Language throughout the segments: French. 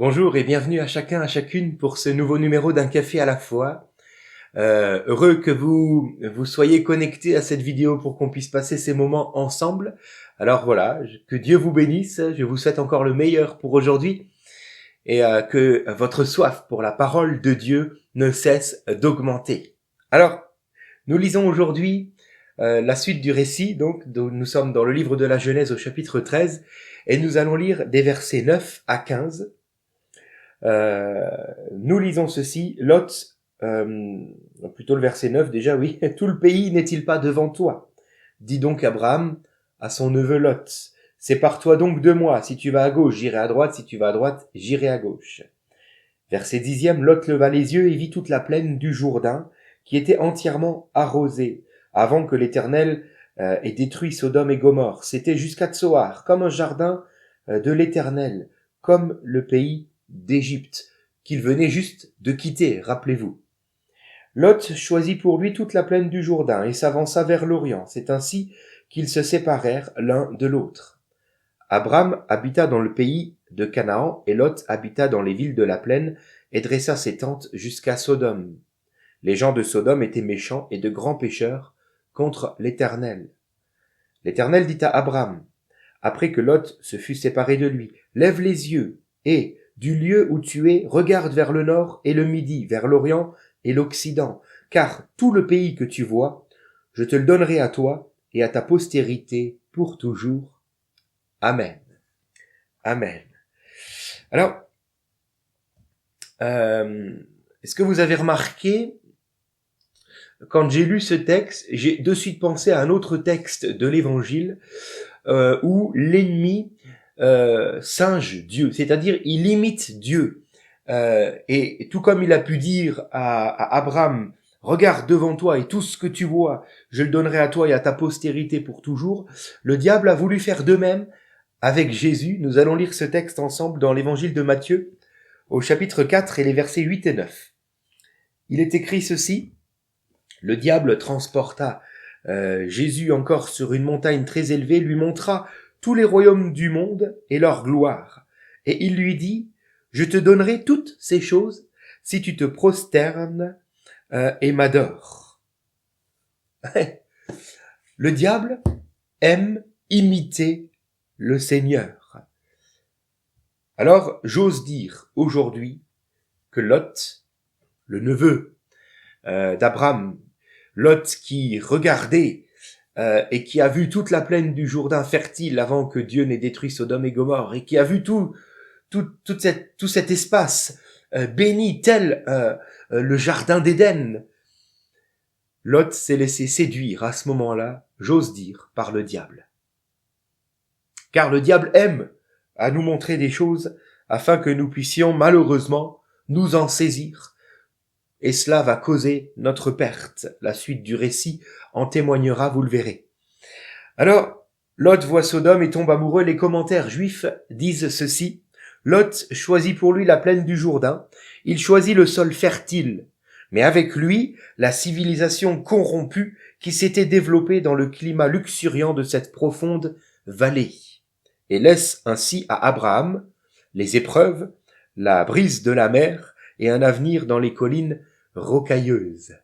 Bonjour et bienvenue à chacun, à chacune pour ce nouveau numéro d'un café à la fois. Heureux que vous soyez connectés à cette vidéo pour qu'on puisse passer ces moments ensemble. Alors voilà, que Dieu vous bénisse, je vous souhaite encore le meilleur pour aujourd'hui et que votre soif pour la parole de Dieu ne cesse d'augmenter. Alors, nous lisons aujourd'hui la suite du récit, donc nous sommes dans le livre de la Genèse au chapitre 13 et nous allons lire des versets 9 à 15. Nous lisons ceci, Lot, plutôt le verset 9 déjà, oui. « Tout le pays n'est-il pas devant toi ? Dit donc Abraham à son neveu Lot. Sépare-toi donc de moi. Si tu vas à gauche, j'irai à droite. Si tu vas à droite, j'irai à gauche. » Verset 10e, Lot leva les yeux et vit toute la plaine du Jourdain, qui était entièrement arrosée, avant que l'Éternel ait détruit Sodome et Gomorrhe. C'était jusqu'à Tsoar, comme un jardin de l'Éternel, comme le pays d'Égypte, qu'il venait juste de quitter, rappelez-vous. Lot choisit pour lui toute la plaine du Jourdain et s'avança vers l'Orient. C'est ainsi qu'ils se séparèrent l'un de l'autre. Abram habita dans le pays de Canaan et Lot habita dans les villes de la plaine et dressa ses tentes jusqu'à Sodome. Les gens de Sodome étaient méchants et de grands pécheurs contre l'Éternel. L'Éternel dit à Abram, après que Lot se fut séparé de lui, « Lève les yeux et, du lieu où tu es, regarde vers le nord et le midi, vers l'Orient et l'Occident, car tout le pays que tu vois, je te le donnerai à toi et à ta postérité pour toujours. Amen. » Amen. Alors, est-ce que vous avez remarqué, quand j'ai lu ce texte, j'ai de suite pensé à un autre texte de l'Évangile où l'ennemi singe Dieu, c'est-à-dire il imite Dieu. Et tout comme il a pu dire à Abraham, regarde devant toi et tout ce que tu vois, je le donnerai à toi et à ta postérité pour toujours, le diable a voulu faire de même avec Jésus. Nous allons lire ce texte ensemble dans l'évangile de Matthieu, au chapitre 4 et les versets 8 et 9. Il est écrit ceci, le diable transporta Jésus encore sur une montagne très élevée, lui montra tous les royaumes du monde et leur gloire. Et il lui dit, je te donnerai toutes ces choses si tu te prosternes et m'adores. Le diable aime imiter le Seigneur. Alors, j'ose dire aujourd'hui que Lot, le neveu d'Abraham, Lot qui regardait et qui a vu toute la plaine du Jourdain fertile avant que Dieu n'ait détruit Sodome et Gomorrhe, et qui a vu tout cet espace béni tel le jardin d'Éden. Lot s'est laissé séduire à ce moment-là, j'ose dire, par le diable. Car le diable aime à nous montrer des choses afin que nous puissions malheureusement nous en saisir. Et cela va causer notre perte. La suite du récit en témoignera, vous le verrez. Alors, Lot voit Sodome et tombe amoureux. Les commentaires juifs disent ceci. Lot choisit pour lui la plaine du Jourdain. Il choisit le sol fertile. Mais avec lui, la civilisation corrompue qui s'était développée dans le climat luxuriant de cette profonde vallée. Et laisse ainsi à Abraham les épreuves, la brise de la mer et un avenir dans les collines rocailleuses.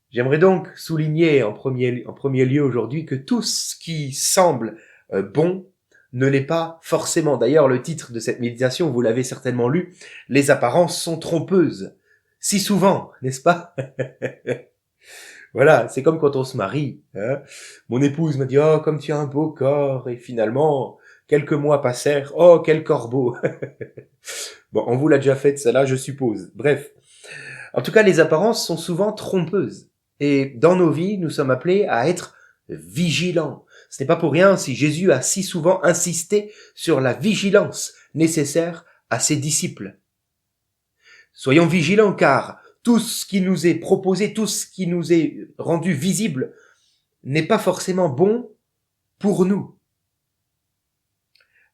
J'aimerais donc souligner en premier lieu aujourd'hui que tout ce qui semble bon ne l'est pas forcément. D'ailleurs, le titre de cette méditation, vous l'avez certainement lu, « Les apparences sont trompeuses ». Si souvent, n'est-ce pas? Voilà, c'est comme quand on se marie. Hein. Mon épouse me dit « Oh, comme tu as un beau corps » et finalement, quelques mois passèrent « Oh, quel corbeau !» Bon, on vous l'a déjà fait, celle-là, je suppose. Bref. En tout cas, les apparences sont souvent trompeuses. Et dans nos vies, nous sommes appelés à être vigilants. Ce n'est pas pour rien si Jésus a si souvent insisté sur la vigilance nécessaire à ses disciples. Soyons vigilants car tout ce qui nous est proposé, tout ce qui nous est rendu visible n'est pas forcément bon pour nous.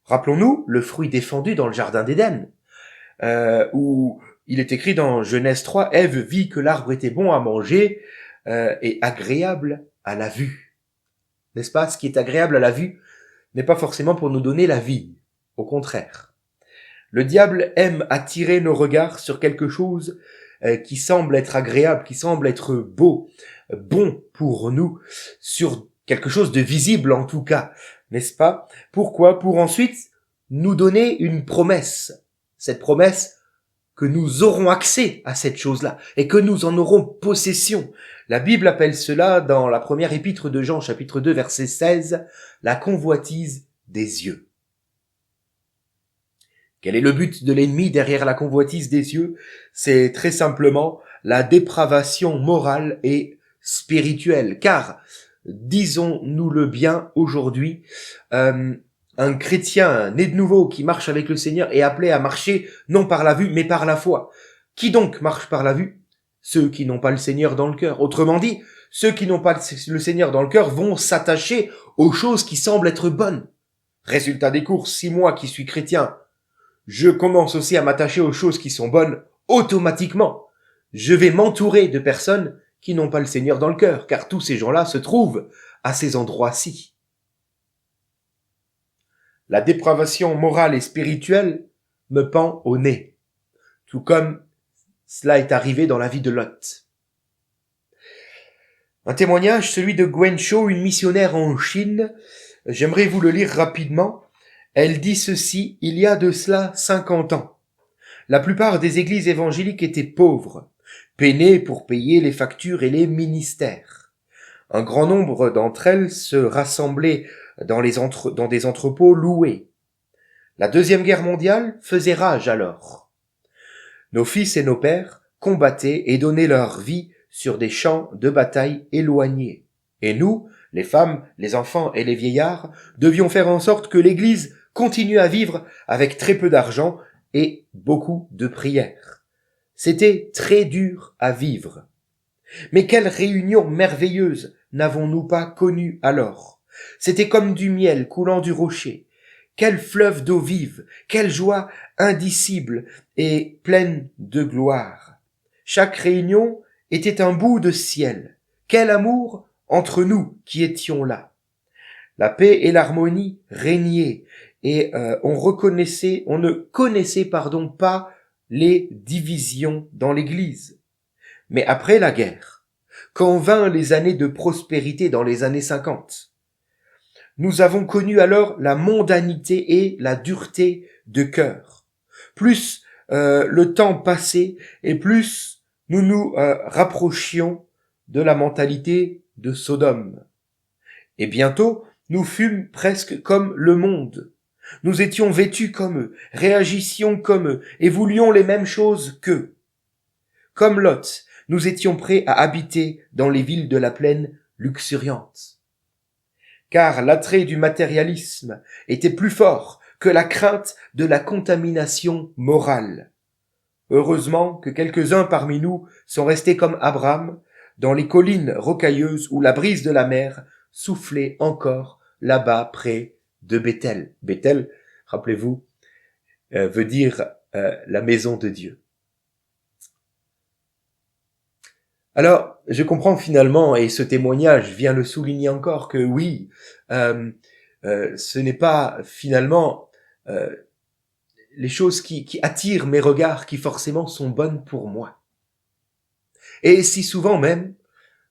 Rappelons-nous le fruit défendu dans le jardin d'Éden, où il est écrit dans Genèse 3, « Ève vit que l'arbre était bon à manger et agréable à la vue. » N'est-ce pas? Ce qui est agréable à la vue n'est pas forcément pour nous donner la vie. Au contraire. Le diable aime attirer nos regards sur quelque chose qui semble être agréable, qui semble être beau, bon pour nous, sur quelque chose de visible en tout cas, n'est-ce pas? Pourquoi? Pour ensuite nous donner une promesse. Cette promesse que nous aurons accès à cette chose-là et que nous en aurons possession. La Bible appelle cela, dans la première épître de Jean, chapitre 2, verset 16, la convoitise des yeux. Quel est le but de l'ennemi derrière la convoitise des yeux? C'est très simplement la dépravation morale et spirituelle. Car, disons-nous-le bien aujourd'hui, un chrétien né de nouveau qui marche avec le Seigneur est appelé à marcher non par la vue mais par la foi. Qui donc marche par la vue? Ceux qui n'ont pas le Seigneur dans le cœur. Autrement dit, ceux qui n'ont pas le Seigneur dans le cœur vont s'attacher aux choses qui semblent être bonnes. Résultat des courses, si moi qui suis chrétien, je commence aussi à m'attacher aux choses qui sont bonnes, automatiquement, je vais m'entourer de personnes qui n'ont pas le Seigneur dans le cœur, car tous ces gens-là se trouvent à ces endroits-ci. La dépravation morale et spirituelle me pend au nez, tout comme cela est arrivé dans la vie de Lot. Un témoignage, celui de Gwen Cho, une missionnaire en Chine. J'aimerais vous le lire rapidement. Elle dit ceci: il y a de cela 50 ans. La plupart des églises évangéliques étaient pauvres, peinaient pour payer les factures et les ministères. Un grand nombre d'entre elles se rassemblaient dans des entrepôts loués. La Deuxième Guerre mondiale faisait rage alors. Nos fils et nos pères combattaient et donnaient leur vie sur des champs de bataille éloignés. Et nous, les femmes, les enfants et les vieillards, devions faire en sorte que l'Église continue à vivre avec très peu d'argent et beaucoup de prières. C'était très dur à vivre. Mais quelle réunion merveilleuse n'avons-nous pas connue alors? C'était comme du miel coulant du rocher. Quel fleuve d'eau vive, quelle joie indicible et pleine de gloire. Chaque réunion était un bout de ciel. Quel amour entre nous qui étions là. La paix et l'harmonie régnaient et on ne connaissait pas les divisions dans l'Église. Mais après la guerre, quand vinrent les années de prospérité dans les années 50, nous avons connu alors la mondanité et la dureté de cœur. Plus le temps passait et plus nous nous rapprochions de la mentalité de Sodome. Et bientôt, nous fûmes presque comme le monde. Nous étions vêtus comme eux, réagissions comme eux, et voulions les mêmes choses qu'eux. Comme Lot, nous étions prêts à habiter dans les villes de la plaine luxuriante. Car l'attrait du matérialisme était plus fort que la crainte de la contamination morale. Heureusement que quelques-uns parmi nous sont restés comme Abraham, dans les collines rocailleuses où la brise de la mer soufflait encore là-bas près de Béthel. Béthel, rappelez-vous, veut dire la maison de Dieu. Alors, je comprends finalement, et ce témoignage vient le souligner encore, que oui, ce n'est pas finalement les choses qui attirent mes regards qui forcément sont bonnes pour moi. Et si souvent même,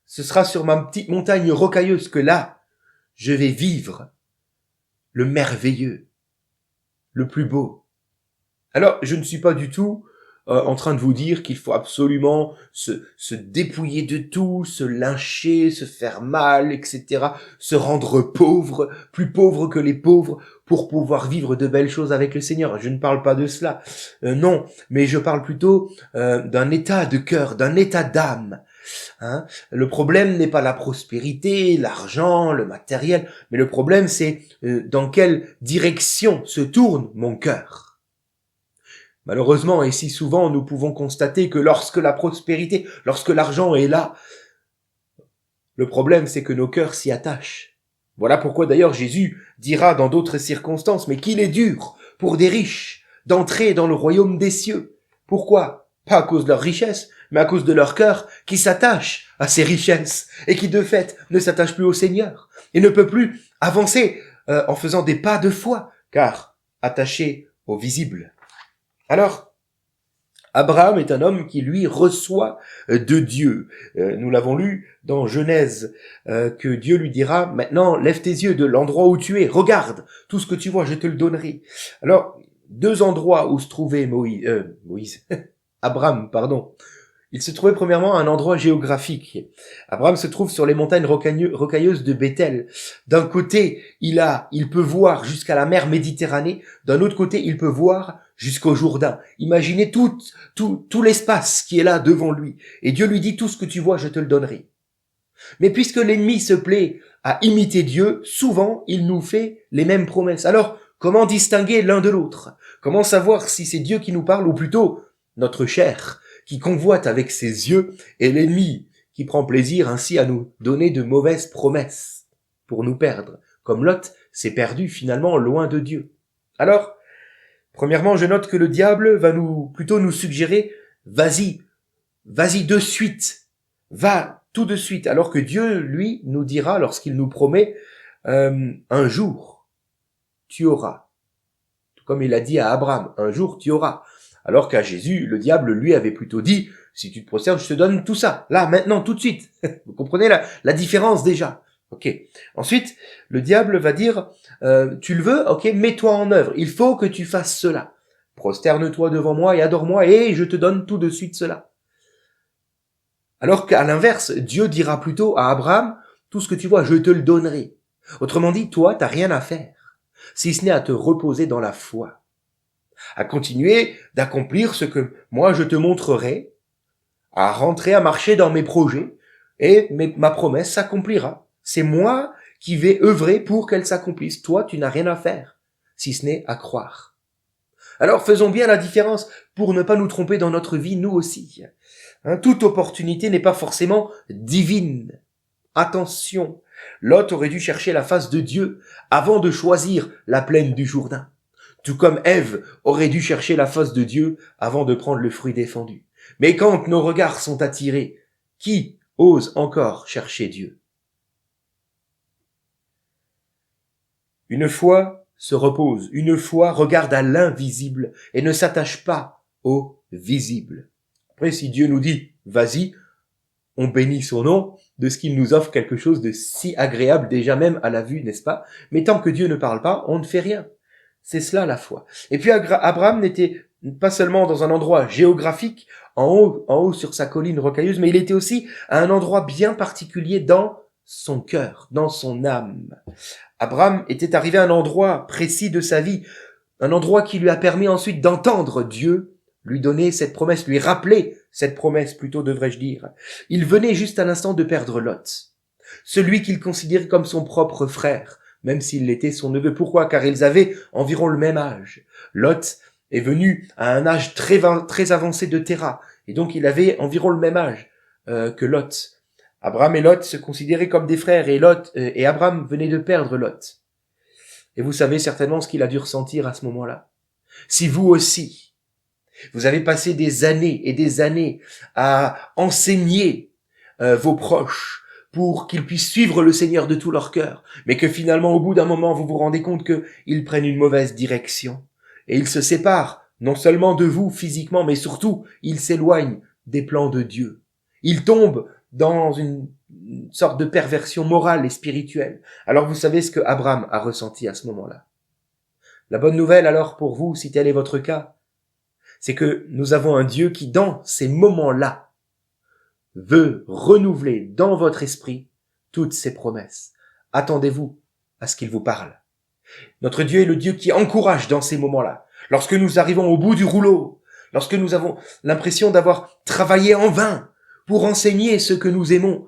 ce sera sur ma petite montagne rocailleuse que là, je vais vivre le merveilleux, le plus beau. Alors, je ne suis pas du tout en train de vous dire qu'il faut absolument se dépouiller de tout, se lyncher, se faire mal, etc., se rendre pauvre, plus pauvre que les pauvres, pour pouvoir vivre de belles choses avec le Seigneur. Je ne parle pas de cela, non, mais je parle plutôt d'un état de cœur, d'un état d'âme. Hein? Le problème n'est pas la prospérité, l'argent, le matériel, mais le problème c'est dans quelle direction se tourne mon cœur. Malheureusement, et si souvent nous pouvons constater que lorsque la prospérité, lorsque l'argent est là, le problème c'est que nos cœurs s'y attachent. Voilà pourquoi d'ailleurs Jésus dira dans d'autres circonstances, mais qu'il est dur pour des riches d'entrer dans le royaume des cieux. Pourquoi? Pas à cause de leur richesse, mais à cause de leur cœur qui s'attache à ces richesses et qui de fait ne s'attache plus au Seigneur et ne peut plus avancer en faisant des pas de foi, car attaché au visible. Alors, Abraham est un homme qui, lui, reçoit de Dieu. Nous l'avons lu dans Genèse, que Dieu lui dira, maintenant, lève tes yeux de l'endroit où tu es, regarde, tout ce que tu vois, je te le donnerai. Alors, deux endroits où se trouvait Abraham, pardon. Il se trouvait premièrement à un endroit géographique. Abraham se trouve sur les montagnes rocailleuses de Béthel. D'un côté, il peut voir jusqu'à la mer Méditerranée. D'un autre côté, il peut voir jusqu'au Jourdain. Imaginez tout l'espace qui est là devant lui. Et Dieu lui dit, tout ce que tu vois, je te le donnerai. Mais puisque l'ennemi se plaît à imiter Dieu, souvent, il nous fait les mêmes promesses. Alors, comment distinguer l'un de l'autre? Comment savoir si c'est Dieu qui nous parle, ou plutôt notre chair qui convoite avec ses yeux, et l'ennemi qui prend plaisir ainsi à nous donner de mauvaises promesses pour nous perdre, comme Lot s'est perdu finalement loin de Dieu. Alors, premièrement, je note que le diable va plutôt nous suggérer, vas-y de suite, va tout de suite, alors que Dieu, lui, nous dira, lorsqu'il nous promet, un jour, tu auras. Tout comme il a dit à Abraham, un jour tu auras. Alors qu'à Jésus, le diable, lui, avait plutôt dit, si tu te prosternes, je te donne tout ça, là, maintenant, tout de suite. Vous comprenez la différence déjà? Ok. Ensuite, le diable va dire, tu le veux? Ok, mets-toi en œuvre. Il faut que tu fasses cela. Prosterne-toi devant moi et adore-moi et je te donne tout de suite cela. Alors qu'à l'inverse, Dieu dira plutôt à Abraham, tout ce que tu vois, je te le donnerai. Autrement dit, toi, t'as rien à faire, si ce n'est à te reposer dans la foi, à continuer d'accomplir ce que moi je te montrerai, à rentrer, à marcher dans mes projets, et ma promesse s'accomplira. C'est moi qui vais œuvrer pour qu'elle s'accomplisse. Toi, tu n'as rien à faire, si ce n'est à croire. Alors faisons bien la différence pour ne pas nous tromper dans notre vie, nous aussi. Toute opportunité n'est pas forcément divine. Attention, Lot aurait dû chercher la face de Dieu avant de choisir la plaine du Jourdain. Tout comme Ève aurait dû chercher la face de Dieu avant de prendre le fruit défendu. Mais quand nos regards sont attirés, qui ose encore chercher Dieu? Une foi se repose, une foi regarde à l'invisible et ne s'attache pas au visible. Après, si Dieu nous dit « vas-y », on bénit son nom de ce qu'il nous offre quelque chose de si agréable déjà même à la vue, n'est-ce pas? Mais tant que Dieu ne parle pas, on ne fait rien. C'est cela la foi. Et puis Abraham n'était pas seulement dans un endroit géographique, en haut sur sa colline rocailleuse, mais il était aussi à un endroit bien particulier dans son cœur, dans son âme. Abraham était arrivé à un endroit précis de sa vie, un endroit qui lui a permis ensuite d'entendre Dieu lui donner cette promesse, lui rappeler cette promesse, plutôt devrais-je dire. Il venait juste à l'instant de perdre Lot, celui qu'il considérait comme son propre frère, même s'il était son neveu. Pourquoi? Car ils avaient environ le même âge. Lot est venu à un âge très avancé de Terah, et donc il avait environ le même âge que Lot. Abraham et Lot se considéraient comme des frères, et Abraham venait de perdre Lot. Et vous savez certainement ce qu'il a dû ressentir à ce moment-là. Si vous aussi, vous avez passé des années et des années à enseigner vos proches pour qu'ils puissent suivre le Seigneur de tout leur cœur, mais que finalement, au bout d'un moment, vous vous rendez compte qu'ils prennent une mauvaise direction, et ils se séparent, non seulement de vous physiquement, mais surtout, ils s'éloignent des plans de Dieu. Ils tombent dans une sorte de perversion morale et spirituelle. Alors vous savez ce que Abraham a ressenti à ce moment-là. La bonne nouvelle alors pour vous, si tel est votre cas, c'est que nous avons un Dieu qui, dans ces moments-là, veut renouveler dans votre esprit toutes ses promesses. Attendez-vous à ce qu'il vous parle. Notre Dieu est le Dieu qui encourage dans ces moments-là. Lorsque nous arrivons au bout du rouleau, lorsque nous avons l'impression d'avoir travaillé en vain pour enseigner ce que nous aimons,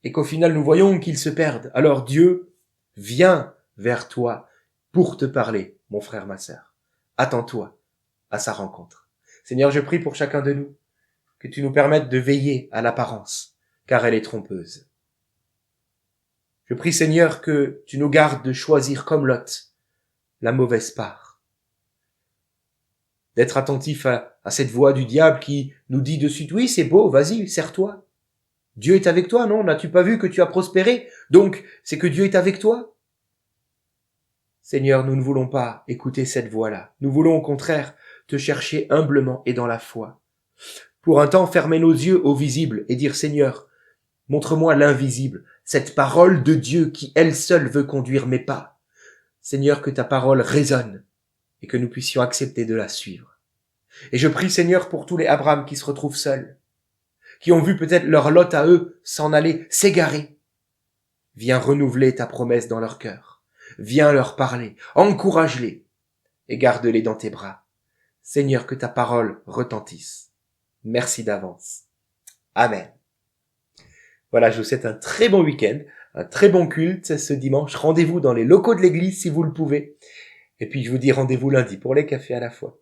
et qu'au final nous voyons qu'ils se perdent, alors Dieu vient vers toi pour te parler, mon frère, ma sœur. Attends-toi à sa rencontre. Seigneur, je prie pour chacun de nous, que tu nous permettes de veiller à l'apparence, car elle est trompeuse. Je prie, Seigneur, que tu nous gardes de choisir comme Lot la mauvaise part, d'être attentif à cette voix du diable qui nous dit de suite, oui, c'est beau, vas-y, serre-toi. Dieu est avec toi, non? N'as-tu pas vu que tu as prospéré? Donc, c'est que Dieu est avec toi? Seigneur, nous ne voulons pas écouter cette voix-là. Nous voulons au contraire te chercher humblement et dans la foi. Pour un temps, fermer nos yeux au visible et dire Seigneur, montre-moi l'invisible, cette parole de Dieu qui elle seule veut conduire mes pas. Seigneur, que ta parole résonne et que nous puissions accepter de la suivre. Et je prie Seigneur pour tous les Abraham qui se retrouvent seuls, qui ont vu peut-être leur lot à eux s'en aller, s'égarer. Viens renouveler ta promesse dans leur cœur. Viens leur parler, encourage-les et garde-les dans tes bras. Seigneur, que ta parole retentisse. Merci d'avance. Amen. Voilà, je vous souhaite un très bon week-end, un très bon culte ce dimanche. Rendez-vous dans les locaux de l'église si vous le pouvez. Et puis je vous dis rendez-vous lundi pour les cafés à la fois.